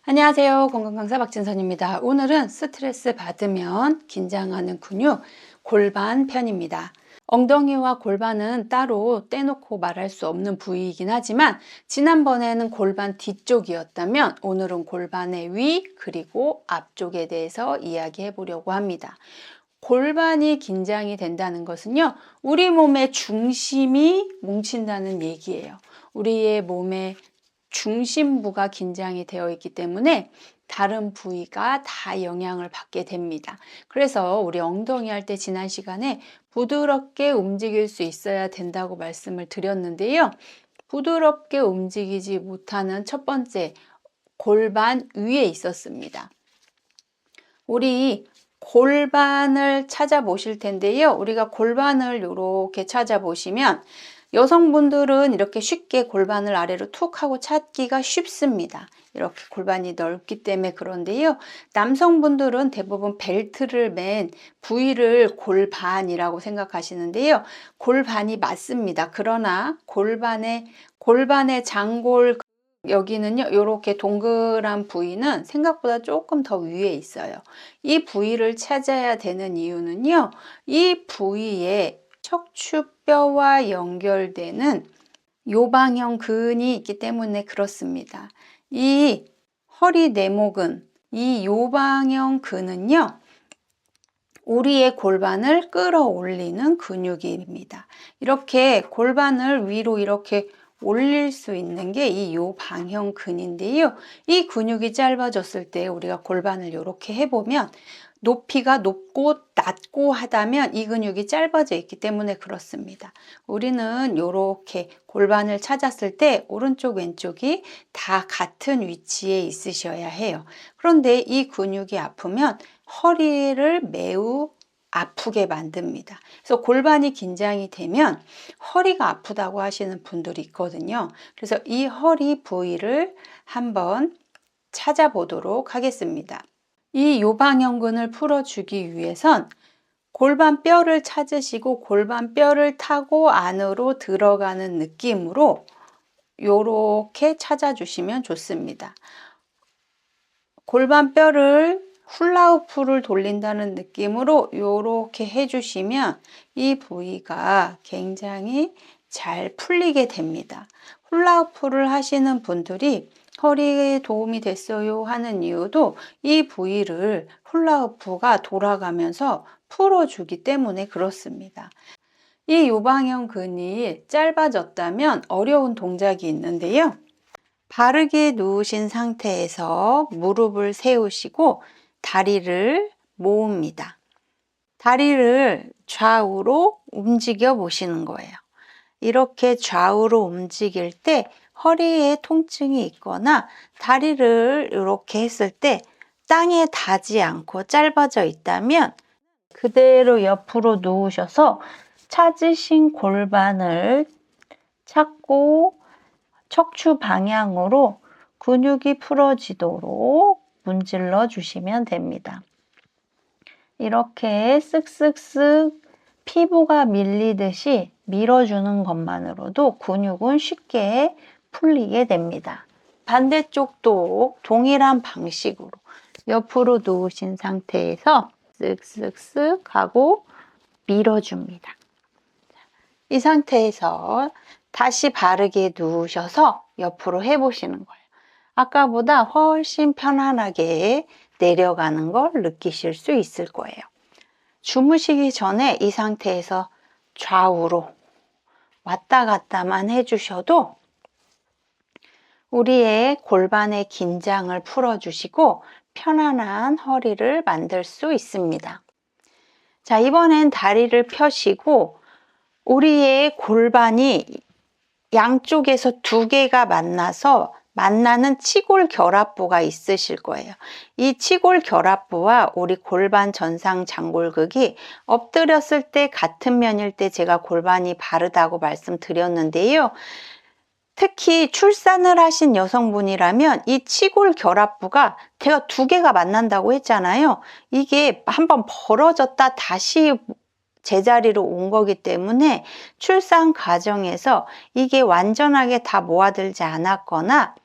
안녕하세요. 건강강사 박진선입니다. 오늘은 스트레스 받으면 긴장하는 근육 골반 편입니다. 엉덩이와 골반은 따로 떼놓고 말할 수 없는 부위이긴 하지만 지난번에는 골반 뒤쪽이었다면 오늘은 골반의 위 그리고 앞쪽에 대해서 이야기해 보려고 합니다. 골반이 긴장이 된다는 것은요, 우리 몸의 중심이 뭉친다는 얘기예요. 우리의 몸의 중심부가 긴장이 되어 있기 때문에 다른 부위가 다 영향을 받게 됩니다. 그래서 우리 엉덩이 할 때 지난 시간에 부드럽게 움직일 수 있어야 된다고 말씀을 드렸는데요. 부드럽게 움직이지 못하는 첫 번째, 골반 위에 있었습니다. 우리 골반을 찾아보실 텐데요. 우리가 골반을 이렇게 찾아보시면 여성분들은 이렇게 쉽게 골반을 아래로 툭 하고 찾기가 쉽습니다. 이렇게 골반이 넓기 때문에 그런데요. 남성분들은 대부분 벨트를 맨 부위를 골반이라고 생각하시는데요. 골반이 맞습니다. 그러나 골반의 장골 여기는요, 이렇게 동그란 부위는 생각보다 조금 더 위에 있어요. 이 부위를 찾아야 되는 이유는요, 이 부위에 척추뼈와 연결되는 요방형 근이 있기 때문에 그렇습니다. 이 허리 내목은, 이 요방형 근은요, 우리의 골반을 끌어올리는 근육입니다. 이렇게 골반을 위로 이렇게 올릴 수 있는 게 이 요방형 근인데요. 이 근육이 짧아졌을 때 우리가 골반을 이렇게 해보면 높이가 높고 낮고 하다면 이 근육이 짧아져 있기 때문에 그렇습니다. 우리는 이렇게 골반을 찾았을 때 오른쪽 왼쪽이 다 같은 위치에 있으셔야 해요. 그런데 이 근육이 아프면 허리를 매우 아프게 만듭니다. 그래서 골반이 긴장이 되면 허리가 아프다고 하시는 분들이 있거든요. 그래서 이 허리 부위를 한번 찾아보도록 하겠습니다. 이 요방형근을 풀어주기 위해선 골반뼈를 찾으시고 골반뼈를 타고 안으로 들어가는 느낌으로 요렇게 찾아주시면 좋습니다. 골반뼈를 훌라후프를 돌린다는 느낌으로 요렇게 해주시면 이 부위가 굉장히 잘 풀리게 됩니다. 훌라후프를 하시는 분들이 허리에 도움이 됐어요 하는 이유도 이 부위를 훌라후프가 돌아가면서 풀어주기 때문에 그렇습니다. 이 요방형 근이 짧아졌다면 어려운 동작이 있는데요. 바르게 누우신 상태에서 무릎을 세우시고 다리를 모읍니다. 다리를 좌우로 움직여 보시는 거예요. 이렇게 좌우로 움직일 때 허리에 통증이 있거나 다리를 이렇게 했을 때 땅에 닿지 않고 짧아져 있다면 그대로 옆으로 누우셔서 찾으신 골반을 찾고 척추 방향으로 근육이 풀어지도록 문질러 주시면 됩니다. 이렇게 쓱쓱쓱 피부가 밀리듯이 밀어주는 것만으로도 근육은 쉽게 풀리게 됩니다. 반대쪽도 동일한 방식으로 옆으로 누우신 상태에서 쓱쓱쓱 하고 밀어줍니다. 이 상태에서 다시 바르게 누우셔서 옆으로 해보시는 거예요. 아까보다 훨씬 편안하게 내려가는 걸 느끼실 수 있을 거예요. 주무시기 전에 이 상태에서 좌우로 왔다 갔다만 해주셔도 우리의 골반의 긴장을 풀어주시고 편안한 허리를 만들 수 있습니다. 자, 이번엔 다리를 펴시고 우리의 골반이 양쪽에서 두 개가 만나서 만나는 치골 결합부가 있으실 거예요. 이 치골 결합부와 우리 골반 전상 장골극이 엎드렸을 때 같은 면일 때 제가 골반이 바르다고 말씀드렸는데요. 특히 출산을 하신 여성분이라면 이 치골 결합부가 제가 두 개가 만난다고 했잖아요. 이게 한번 벌어졌다 다시 제자리로 온 거기 때문에 출산 과정에서 이게 완전하게 다 모아들지 않았거나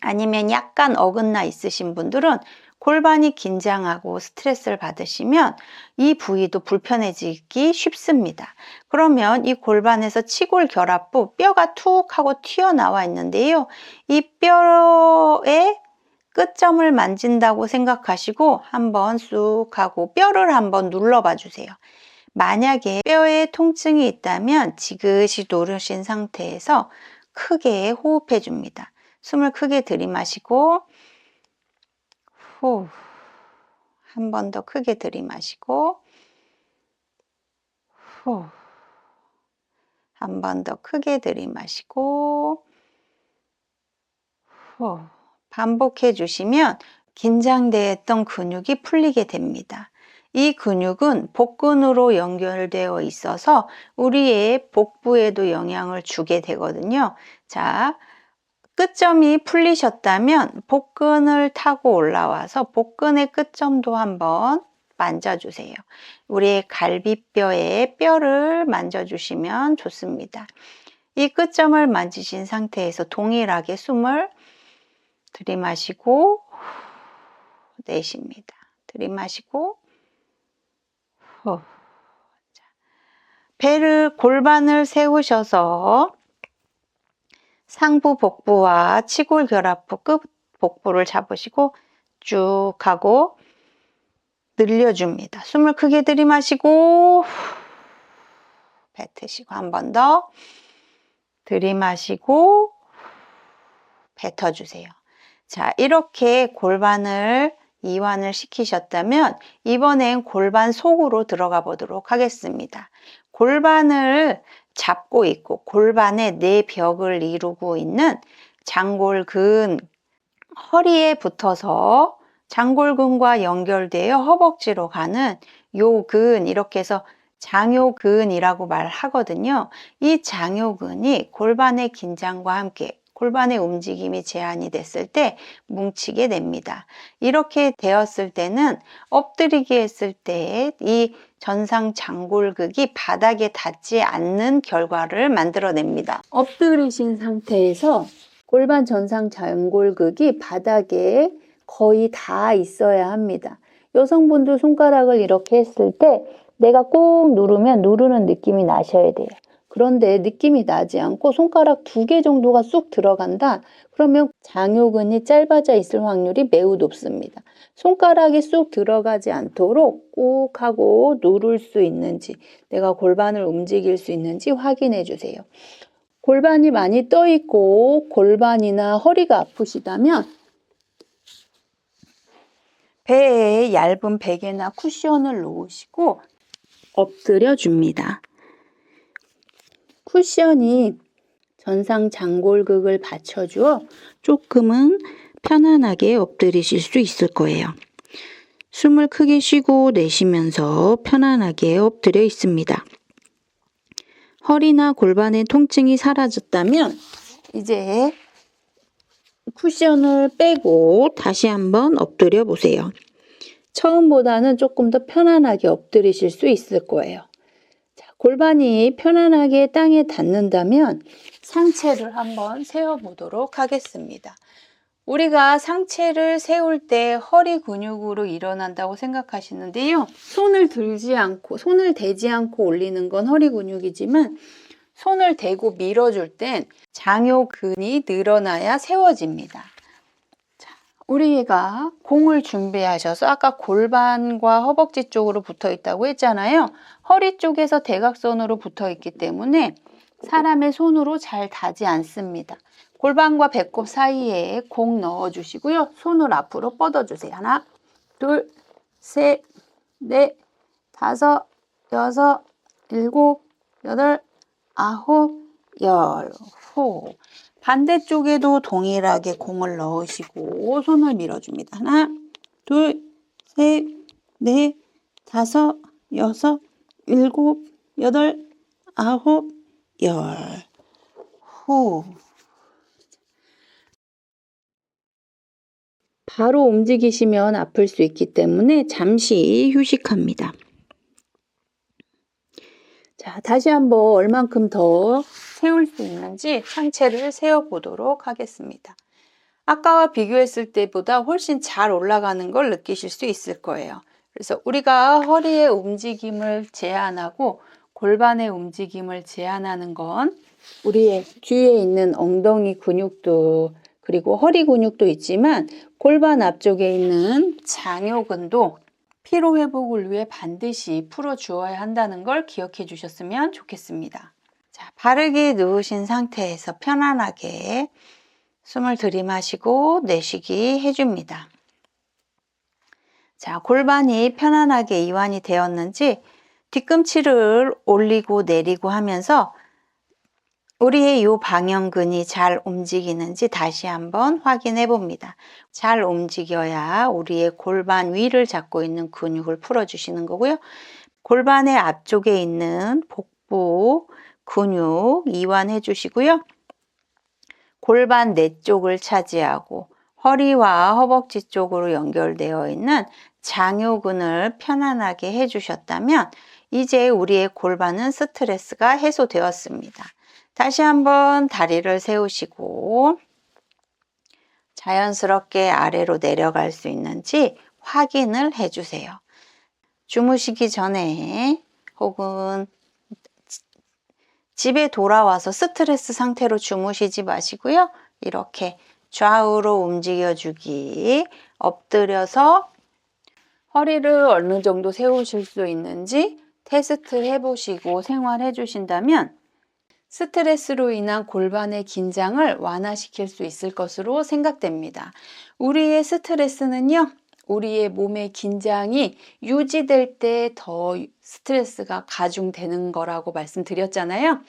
아니면 약간 어긋나 있으신 분들은 골반이 긴장하고 스트레스를 받으시면 이 부위도 불편해지기 쉽습니다. 그러면 이 골반에서 치골결합부 뼈가 툭 하고 튀어나와 있는데요. 이 뼈의 끝점을 만진다고 생각하시고 한번 쑥 하고 뼈를 한번 눌러봐 주세요. 만약에 뼈에 통증이 있다면 지그시 누르신 상태에서 크게 호흡해 줍니다. 숨을 크게 들이마시고 후, 한 번 더 크게 들이마시고 후, 한 번 더 크게 들이마시고 후. 반복해 주시면 긴장되었던 근육이 풀리게 됩니다. 이 근육은 복근으로 연결되어 있어서 우리의 복부에도 영향을 주게 되거든요. 자, 끝점이 풀리셨다면 복근을 타고 올라와서 복근의 끝점도 한번 만져주세요. 우리의 갈비뼈에 뼈를 만져주시면 좋습니다. 이 끝점을 만지신 상태에서 동일하게 숨을 들이마시고 내쉽니다. 들이마시고 후. 배를 골반을 세우셔서 상부 복부와 치골 결합부 끝 복부를 잡으시고 쭉 하고 늘려줍니다. 숨을 크게 들이마시고 뱉으시고 한 번 더 들이마시고 뱉어주세요. 자, 이렇게 골반을 이완을 시키셨다면 이번엔 골반 속으로 들어가 보도록 하겠습니다. 골반을 잡고 있고 골반의 내벽을 이루고 있는 장골근, 허리에 붙어서 장골근과 연결되어 허벅지로 가는 요근, 이렇게 해서 장요근이라고 말하거든요. 이 장요근이 골반의 긴장과 함께 골반의 움직임이 제한이 됐을 때 뭉치게 됩니다. 이렇게 되었을 때는 엎드리기 했을 때 이 전상 장골극이 바닥에 닿지 않는 결과를 만들어냅니다. 엎드리신 상태에서 골반 전상 장골극이 바닥에 거의 다 있어야 합니다. 여성분들 손가락을 이렇게 했을 때 내가 꼭 누르면 누르는 느낌이 나셔야 돼요. 그런데 느낌이 나지 않고 손가락 2개 정도가 쑥 들어간다? 그러면 장요근이 짧아져 있을 확률이 매우 높습니다. 손가락이 쑥 들어가지 않도록 꾹 하고 누를 수 있는지, 내가 골반을 움직일 수 있는지 확인해 주세요. 골반이 많이 떠 있고 골반이나 허리가 아프시다면 배에 얇은 베개나 쿠션을 놓으시고 엎드려 줍니다. 쿠션이 전상 장골극을 받쳐주어 조금은 편안하게 엎드리실 수 있을 거예요. 숨을 크게 쉬고 내쉬면서 편안하게 엎드려 있습니다. 허리나 골반의 통증이 사라졌다면 이제 쿠션을 빼고 다시 한번 엎드려 보세요. 처음보다는 조금 더 편안하게 엎드리실 수 있을 거예요. 자, 골반이 편안하게 땅에 닿는다면 상체를 한번 세워보도록 하겠습니다. 우리가 상체를 세울 때 허리 근육으로 일어난다고 생각하시는데요. 손을 대지 않고 올리는 건 허리 근육이지만 손을 대고 밀어줄 땐 장요근이 늘어나야 세워집니다. 자, 우리가 공을 준비하셔서 아까 골반과 허벅지 쪽으로 붙어 있다고 했잖아요. 허리 쪽에서 대각선으로 붙어 있기 때문에 사람의 손으로 잘 닿지 않습니다. 골반과 배꼽 사이에 공 넣어주시고요. 손을 앞으로 뻗어주세요. 하나, 둘, 셋, 넷, 다섯, 여섯, 일곱, 여덟, 아홉, 열. 호. 반대쪽에도 동일하게 공을 넣으시고 손을 밀어줍니다. 하나, 둘, 셋, 넷, 다섯, 여섯, 일곱, 여덟, 아홉, 열. 후. 바로 움직이시면 아플 수 있기 때문에 잠시 휴식합니다. 자, 다시 한번 얼만큼 더 세울 수 있는지 상체를 세워 보도록 하겠습니다. 아까와 비교했을 때보다 훨씬 잘 올라가는 걸 느끼실 수 있을 거예요. 그래서 우리가 허리의 움직임을 제한하고 골반의 움직임을 제한하는 건 우리의 뒤에 있는 엉덩이 근육도 그리고 허리 근육도 있지만 골반 앞쪽에 있는 장요근도 피로 회복을 위해 반드시 풀어주어야 한다는 걸 기억해 주셨으면 좋겠습니다. 자, 바르게 누우신 상태에서 편안하게 숨을 들이마시고 내쉬기 해줍니다. 자, 골반이 편안하게 이완이 되었는지 뒤꿈치를 올리고 내리고 하면서 우리의 이 방형근이 잘 움직이는지 다시 한번 확인해 봅니다. 잘 움직여야 우리의 골반 위를 잡고 있는 근육을 풀어주시는 거고요. 골반의 앞쪽에 있는 복부 근육 이완해 주시고요. 골반 내 쪽을 차지하고 허리와 허벅지 쪽으로 연결되어 있는 장요근을 편안하게 해주셨다면 이제 우리의 골반은 스트레스가 해소되었습니다. 다시 한번 다리를 세우시고 자연스럽게 아래로 내려갈 수 있는지 확인을 해주세요. 주무시기 전에 혹은 집에 돌아와서 스트레스 상태로 주무시지 마시고요. 이렇게 좌우로 움직여주기, 엎드려서 허리를 어느 정도 세우실 수 있는지 테스트 해보시고 생활해 주신다면 스트레스로 인한 골반의 긴장을 완화시킬 수 있을 것으로 생각됩니다. 우리의 스트레스는요, 우리의 몸의 긴장이 유지될 때 더 스트레스가 가중되는 거라고 말씀드렸잖아요.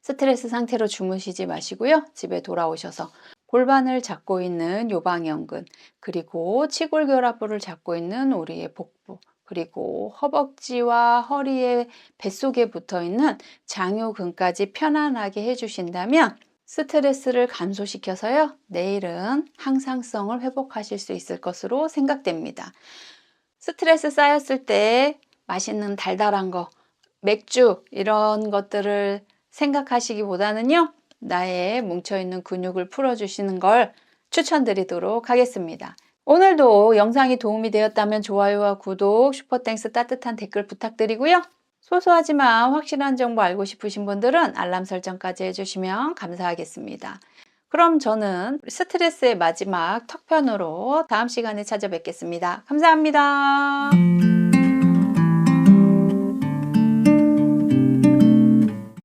스트레스 상태로 주무시지 마시고요. 집에 돌아오셔서 골반을 잡고 있는 요방형근, 그리고 치골결합부를 잡고 있는 우리의 복부, 그리고 허벅지와 허리의 뱃속에 붙어 있는 장요근까지 편안하게 해주신다면 스트레스를 감소시켜서요, 내일은 항상성을 회복하실 수 있을 것으로 생각됩니다. 스트레스 쌓였을 때 맛있는 달달한 거, 맥주 이런 것들을 생각하시기보다는요, 나의 뭉쳐있는 근육을 풀어주시는 걸 추천드리도록 하겠습니다. 오늘도 영상이 도움이 되었다면 좋아요와 구독, 슈퍼땡스 따뜻한 댓글 부탁드리고요. 소소하지만 확실한 정보 알고 싶으신 분들은 알람 설정까지 해주시면 감사하겠습니다. 그럼 저는 스트레스의 마지막 턱편으로 다음 시간에 찾아뵙겠습니다. 감사합니다.